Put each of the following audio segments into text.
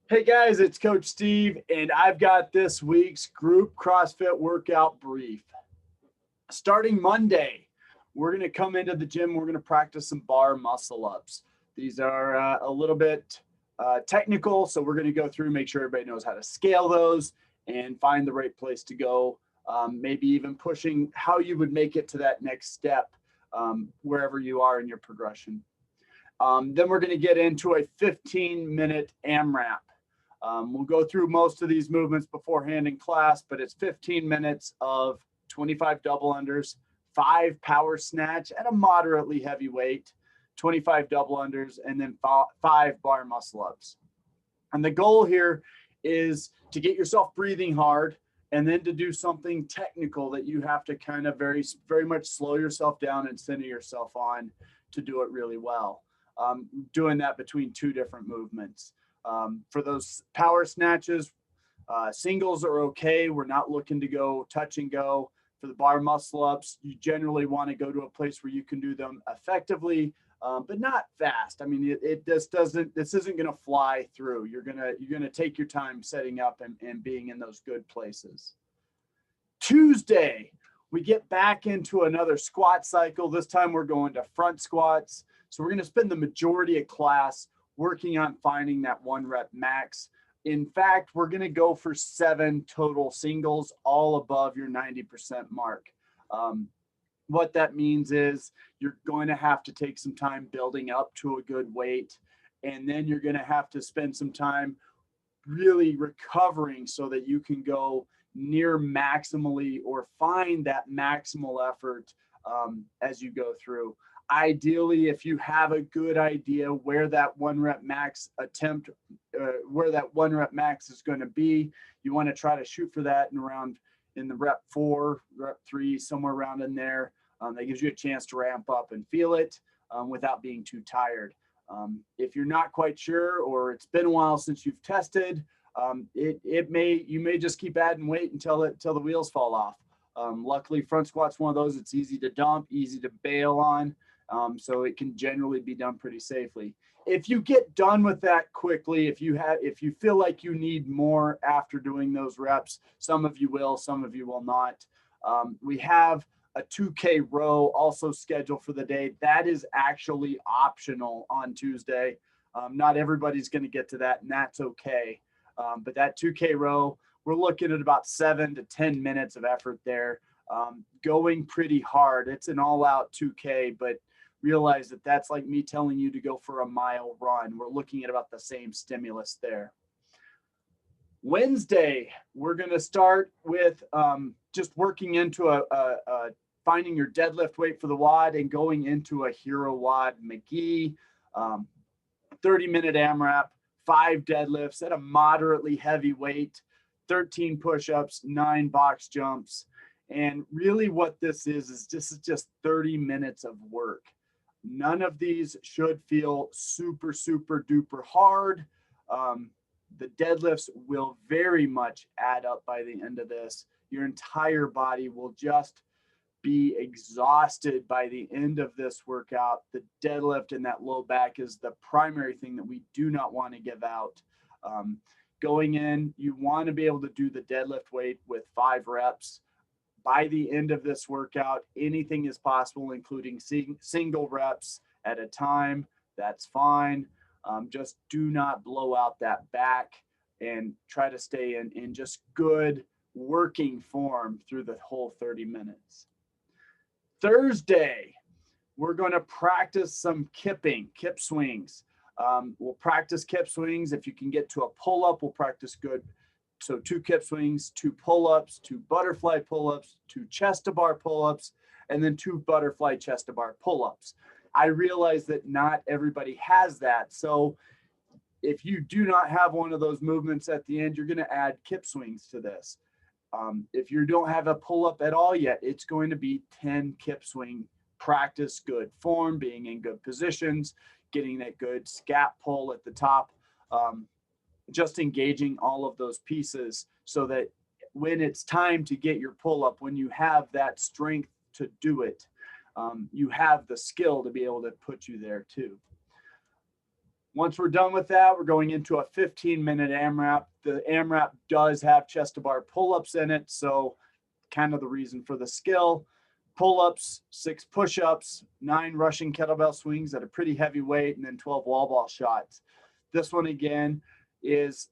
Hey guys, it's Coach Steve, and I've got this week's Group CrossFit Workout Brief. Starting Monday, we're going to come into the gym. We're going to practice some bar muscle ups. These are a little bit technical, so we're going to go through, make sure everybody knows how to scale those and find the right place to go. Maybe even pushing how you would make it to that next step wherever you are in your progression. Then we're going to get into a 15-minute AMRAP. We'll go through most of these movements beforehand in class, but it's 15 minutes of 25 double unders, 5 power snatch at a moderately heavy weight, 25 double unders, and then 5 bar muscle ups. And the goal here is to get yourself breathing hard and then to do something technical that you have to kind of very much slow yourself down and center yourself on to do it really well. Doing that between 2 different movements. For those power snatches, singles are okay. We're not looking to go touch and go. For the bar muscle ups, you generally want to go to a place where you can do them effectively, but not fast. I mean, this isn't going to fly through. You're gonna take your time setting up and being in those good places. Tuesday, we get back into another squat cycle. This time we're going to front squats. So we're going to spend the majority of class working on finding that 1 rep max. In fact, we're going to go for 7 total singles, all above your 90% mark. What that means is you're going to have to take some time building up to a good weight, and then you're going to have to spend some time really recovering so that you can go near maximally or find that maximal effort as you go through. Ideally, if you have a good idea where that 1 rep max attempt, where that 1 rep max is going to be, you want to try to shoot for that in the rep 4, rep 3, somewhere around in there. That gives you a chance to ramp up and feel it without being too tired. If you're not quite sure, or it's been a while since you've tested, you may just keep adding weight until the wheels fall off. Luckily, front squat's one of those. It's easy to dump, easy to bail on. So it can generally be done pretty safely. If you get done with that quickly, if you feel like you need more after doing those reps, some of you will, some of you will not. We have a 2K row also scheduled for the day. That is actually optional on Tuesday. Not everybody's going to get to that, and that's okay. But that 2K row, we're looking at about 7 to 10 minutes of effort there, going pretty hard. It's an all-out 2K, but realize that that's like me telling you to go for a mile run. We're looking at about the same stimulus there. Wednesday, we're going to start with just working into finding your deadlift weight for the WOD and going into a Hero WOD McGee, 30-minute AMRAP, 5 deadlifts at a moderately heavy weight, 13 push-ups, 9 box jumps. And really what this is just 30 minutes of work. None of these should feel super, super duper hard. The deadlifts will very much add up by the end of this. Your entire body will just be exhausted by the end of this workout. The deadlift and that low back is the primary thing that we do not want to give out. Going in, you want to be able to do the deadlift weight with 5 reps. By the end of this workout, anything is possible, including single reps at a time. That's fine. Just do not blow out that back and try to stay in just good working form through the whole 30 minutes. Thursday, we're going to practice some kip swings. We'll practice kip swings. If you can get to a pull-up, we'll practice good. So 2 kip swings, 2 pull-ups, 2 butterfly pull-ups, 2 chest-to-bar pull-ups, and then 2 butterfly chest-to-bar pull-ups. I realize that not everybody has that. So if you do not have one of those movements at the end, you're going to add kip swings to this. If you don't have a pull-up at all yet, it's going to be 10 kip swing. Practice good form, being in good positions, getting that good scap pull at the top. Just engaging all of those pieces so that when it's time to get your pull-up, when you have that strength to do it, you have the skill to be able to put you there too. Once we're done with that, we're going into a 15-minute AMRAP. The AMRAP does have chest to bar pull-ups in it, so kind of the reason for the skill. Pull-ups, 6 push-ups, 9 rushing kettlebell swings at a pretty heavy weight, and then 12 wall ball shots. This one again is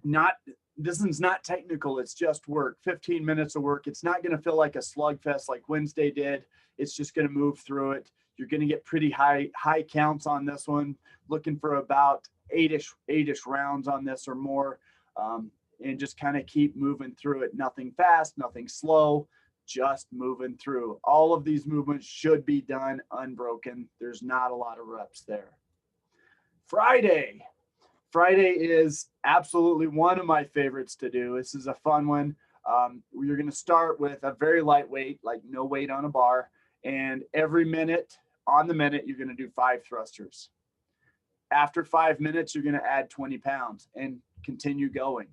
not, this one's not technical, it's just work. 15 minutes of work. It's not going to feel like a slugfest like Wednesday did. It's just going to move through it. You're going to get pretty high counts on this one, looking for about eight-ish rounds on this or more, and just kind of keep moving through it. Nothing fast, nothing slow, just moving through. All of these movements should be done unbroken. There's not a lot of reps there. Friday is absolutely one of my favorites to do. This is a fun one. You're going to start with a very light weight, like no weight on a bar. And every minute, on the minute, you're going to do 5 thrusters. After 5 minutes, you're going to add 20 pounds and continue going.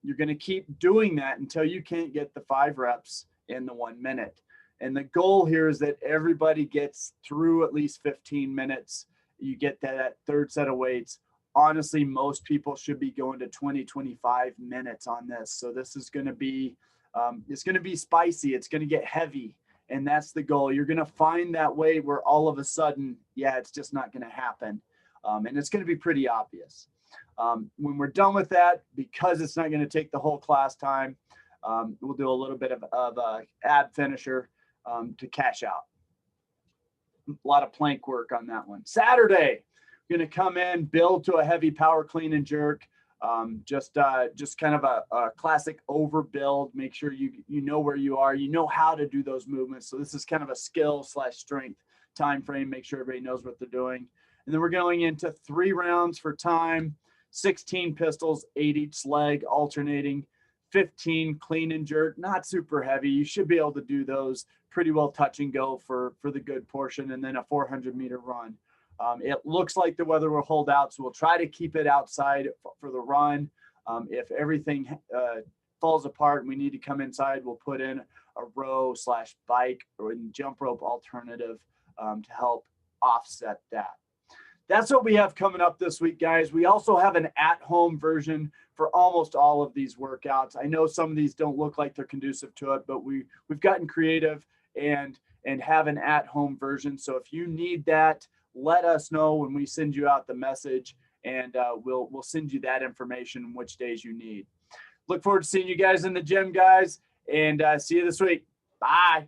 You're going to keep doing that until you can't get the 5 reps in the 1 minute. And the goal here is that everybody gets through at least 15 minutes. You get that third set of weights. Honestly, most people should be going to 20, 25 minutes on this. So this is going to be, it's going to be spicy. It's going to get heavy. And that's the goal. You're going to find that weight where all of a sudden, yeah, it's just not going to happen. And it's going to be pretty obvious. When we're done with that, because it's not going to take the whole class time, we'll do a little bit of a ab finisher to cash out. A lot of plank work on that one. Saturday, we're going to come in, build to a heavy power clean and jerk. Just kind of a classic overbuild. Make sure you know where you are, you know how to do those movements. So this is kind of a skill / strength time frame. Make sure everybody knows what they're doing. And then we're going into 3 rounds for time, 16 pistols, 8 each leg, alternating, 15 clean and jerk, not super heavy. You should be able to do those pretty well touch and go for the good portion, and then a 400-meter run. It looks like the weather will hold out, so we'll try to keep it outside for the run. If everything falls apart and we need to come inside, we'll put in a row / bike or jump rope alternative to help offset that. That's what we have coming up this week, guys. We also have an at-home version for almost all of these workouts. I know some of these don't look like they're conducive to it, but we've gotten creative and have an at-home version. So if you need that, let us know when we send you out the message, and we'll send you that information and which days you need. Look forward to seeing you guys in the gym, guys, and see you this week. Bye.